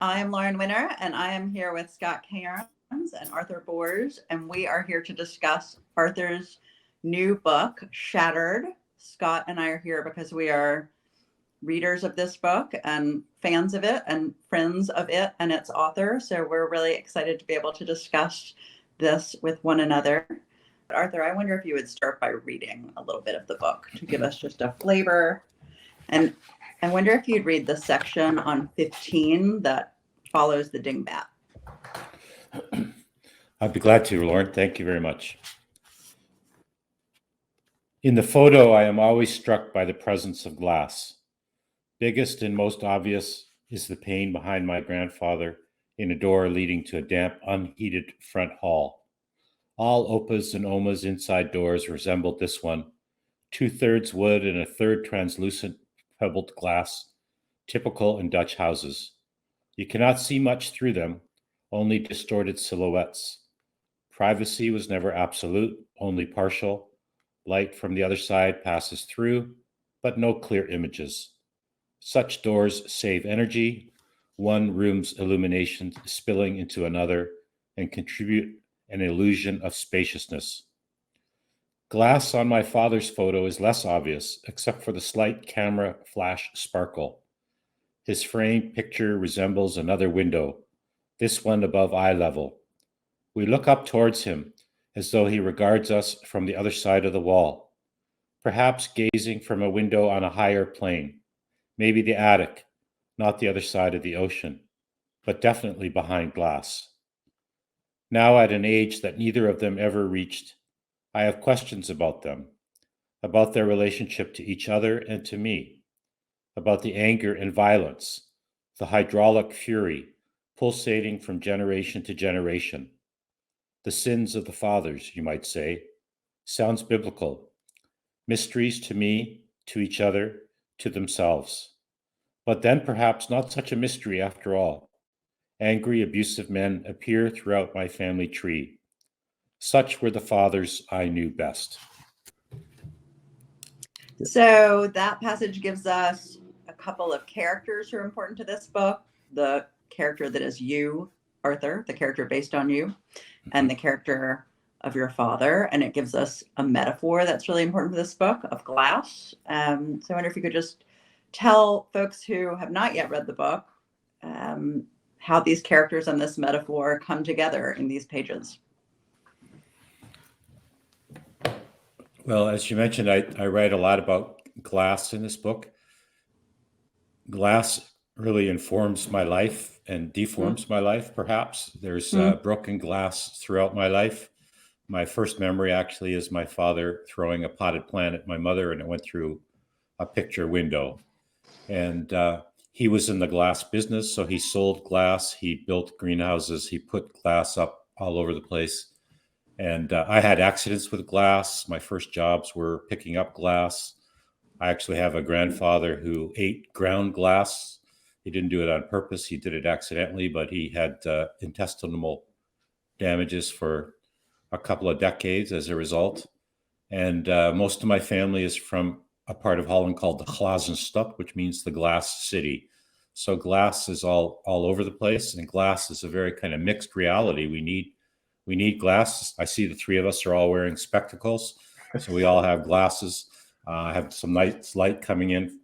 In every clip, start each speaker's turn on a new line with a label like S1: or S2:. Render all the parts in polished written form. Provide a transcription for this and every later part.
S1: I am Lauren Winner, and I am here with Scott Cairns and Arthur Boers, and we are here to discuss Arthur's new book, Shattered. Scott and I are here because we are readers of this book and fans of it and friends of it and its author. So we're really excited to be able to discuss this with one another. Arthur, I wonder if you would start by reading a little bit of the book to give us just a flavor. And I wonder if you'd read the section on 15 that follows the dingbat.
S2: I'd be glad to, Lauren. Thank you very much. In the photo, I am always struck by the presence of glass. Biggest and most obvious is the pane behind my grandfather in a door leading to a damp, unheated front hall. All Opas and Omas inside doors resembled this one, 2/3 wood and a third translucent pebbled glass, typical in Dutch houses. You cannot see much through them, only distorted silhouettes. Privacy was never absolute, only partial. Light from the other side passes through, but no clear images. Such doors save energy, one room's illumination spilling into another, and contribute an illusion of spaciousness. Glass on my father's photo is less obvious, except for the slight camera flash sparkle. His framed picture resembles another window, this one above eye level. We look up towards him, as though he regards us from the other side of the wall, perhaps gazing from a window on a higher plane, maybe the attic, not the other side of the ocean, but definitely behind glass. Now at an age that neither of them ever reached, I have questions about them, about their relationship to each other and to me, about the anger and violence, the hydraulic fury pulsating from generation to generation. The sins of the fathers, you might say. Sounds biblical. Mysteries to me, to each other, to themselves. But then perhaps not such a mystery after all. Angry, abusive men appear throughout my family tree. Such were the fathers I knew best.
S1: So that passage gives us a couple of characters who are important to this book. The character that is you, Arthur, the character based on you, and the character of your father. And it gives us a metaphor that's really important for this book of glass. So I wonder if you could just tell folks who have not yet read the book how these characters and this metaphor come together in these pages.
S2: Well, as you mentioned, I write a lot about glass in this book. Glass really informs my life and deforms my life, perhaps. There's broken glass throughout my life. My first memory actually is my father throwing a potted plant at my mother, and it went through a picture window. And he was in the glass business, so he sold glass. He built greenhouses. He put glass up all over the place. And I had accidents with glass. My first jobs were picking up glass. I actually have a grandfather who ate ground glass. He didn't do it on purpose. He did it accidentally, but he had intestinal damages for a couple of decades as a result. And most of my family is from a part of Holland called the Glazen Stad, which means the glass city. So glass is all over the place, and glass is a very kind of mixed reality. We need glass. I see the three of us are all wearing spectacles, so we all have glasses. I have some nice light coming in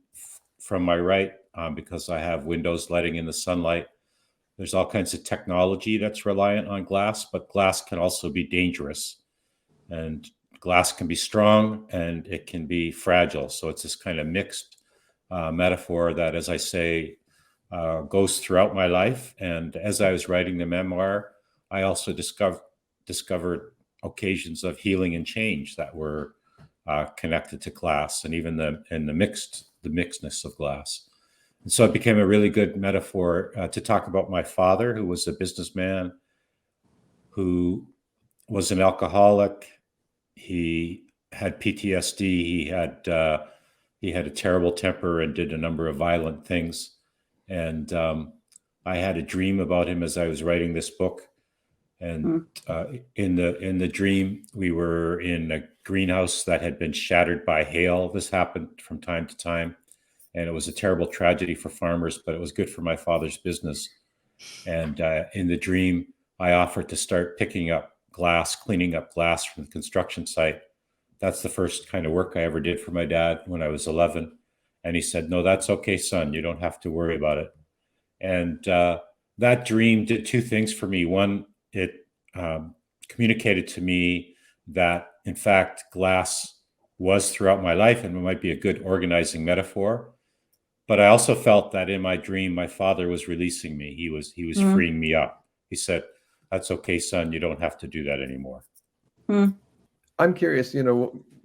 S2: from my right because I have windows letting in the sunlight. There's all kinds of technology that's reliant on glass, but glass can also be dangerous. And glass can be strong and it can be fragile. So it's this kind of mixed metaphor that, as I say, goes throughout my life. And as I was writing the memoir, I also discovered occasions of healing and change that were connected to glass, and even the mixedness of glass. And so it became a really good metaphor to talk about my father, who was a businessman, who was an alcoholic. He had PTSD. He had a terrible temper and did a number of violent things. And I had a dream about him as I was writing this book. And in the dream, we were in a greenhouse that had been shattered by hail. This happened from time to time, and it was a terrible tragedy for farmers, but it was good for my father's business. And in the dream, I offered to start picking up glass, cleaning up glass from the construction site. That's the first kind of work I ever did for my dad when I was 11. And he said, "No, that's okay, son. You don't have to worry about it." And that dream did two things for me. One, it communicated to me that, in fact, glass was throughout my life and it might be a good organizing metaphor. But I also felt that in my dream, my father was releasing me. He was freeing me up. He said, "That's okay, son. You don't have to do that anymore."
S3: I'm curious,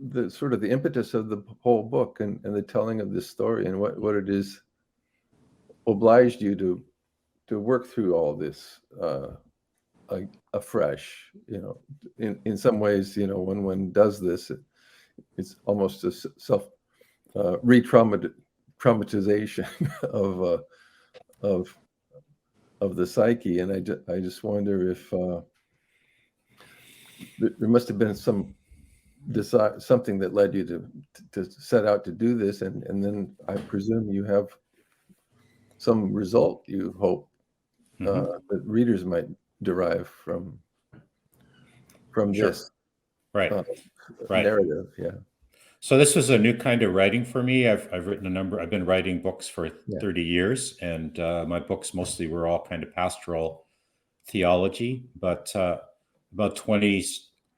S3: the sort of the impetus of the whole book and the telling of this story and what it is obliged you to work through all this afresh. In some ways, when one does this, it's almost a self re-traumatization of the psyche. And I just wonder if there must have been something that led you to set out to do this, and then I presume you have some result you hope that readers might derive from this
S2: right.
S3: narrative. Yeah.
S2: So this was a new kind of writing for me. I've written I've been writing books for 30 years, and my books mostly were all kind of pastoral theology. But about 20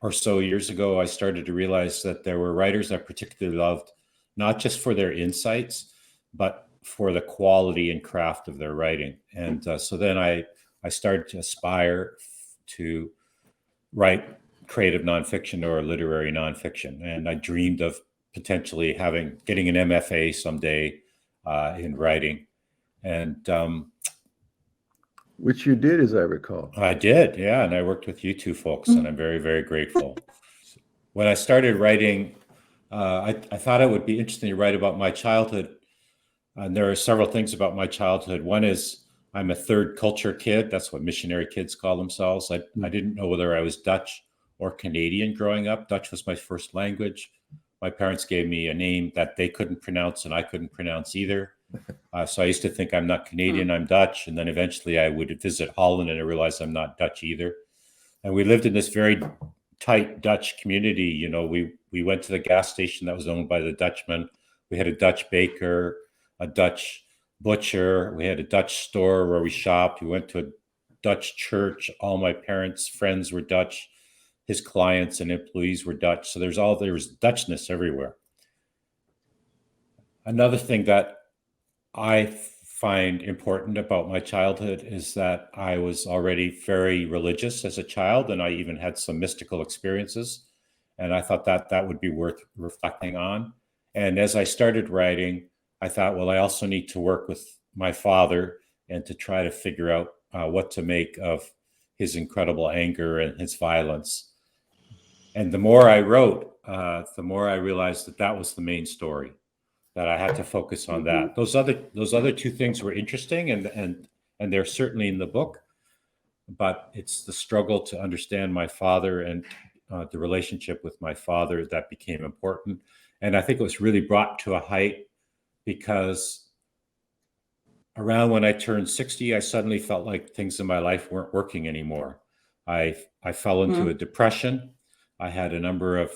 S2: or so years ago, I started to realize that there were writers I particularly loved, not just for their insights, but for the quality and craft of their writing. And so then I started to aspire to write creative nonfiction or literary nonfiction. And I dreamed of potentially getting an MFA someday in writing. And
S3: which you did, as I recall.
S2: I did, yeah. And I worked with you two folks, and I'm very, very grateful. When I started writing, I thought it would be interesting to write about my childhood. And there are several things about my childhood. One is I'm a third culture kid. That's what missionary kids call themselves. I didn't know whether I was Dutch or Canadian growing up. Dutch was my first language. My parents gave me a name that they couldn't pronounce and I couldn't pronounce either. So I used to think I'm not Canadian, I'm Dutch. And then eventually I would visit Holland and I realized I'm not Dutch either. And we lived in this very tight Dutch community. We went to the gas station that was owned by the Dutchmen. We had a Dutch baker, a Dutch butcher. We had a Dutch store where we shopped. We went to a Dutch church. All my parents' friends were Dutch. His clients and employees were Dutch. So there was Dutchness everywhere. Another thing that I find important about my childhood is that I was already very religious as a child, and I even had some mystical experiences. And I thought that would be worth reflecting on. And as I started writing, I thought, well, I also need to work with my father and to try to figure out what to make of his incredible anger and his violence. And the more I wrote, the more I realized that was the main story, that I had to focus on that. Those other two things were interesting, and they're certainly in the book, but it's the struggle to understand my father and the relationship with my father that became important. And I think it was really brought to a height because around when I turned 60, I suddenly felt like things in my life weren't working anymore. I fell into a depression. I had a number of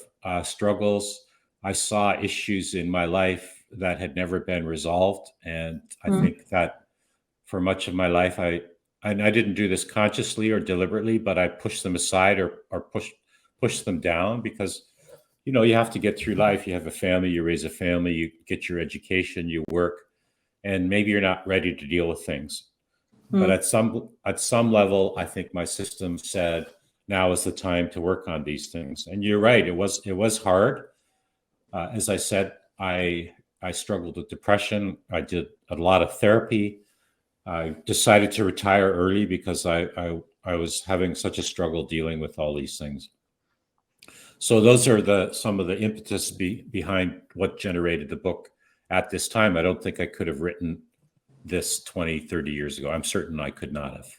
S2: struggles. I saw issues in my life that had never been resolved. And I think that for much of my life, I didn't do this consciously or deliberately, but I pushed them aside or pushed them down because, you have to get through life. You have a family, you raise a family, you get your education, you work, and maybe you're not ready to deal with things. But at some level, I think my system said, now is the time to work on these things. And you're right, it was hard. As I said, I struggled with depression. I did a lot of therapy. I decided to retire early because I was having such a struggle dealing with all these things. So those are some of the impetus behind what generated the book at this time. I don't think I could have written this 20, 30 years ago. I'm certain I could not have.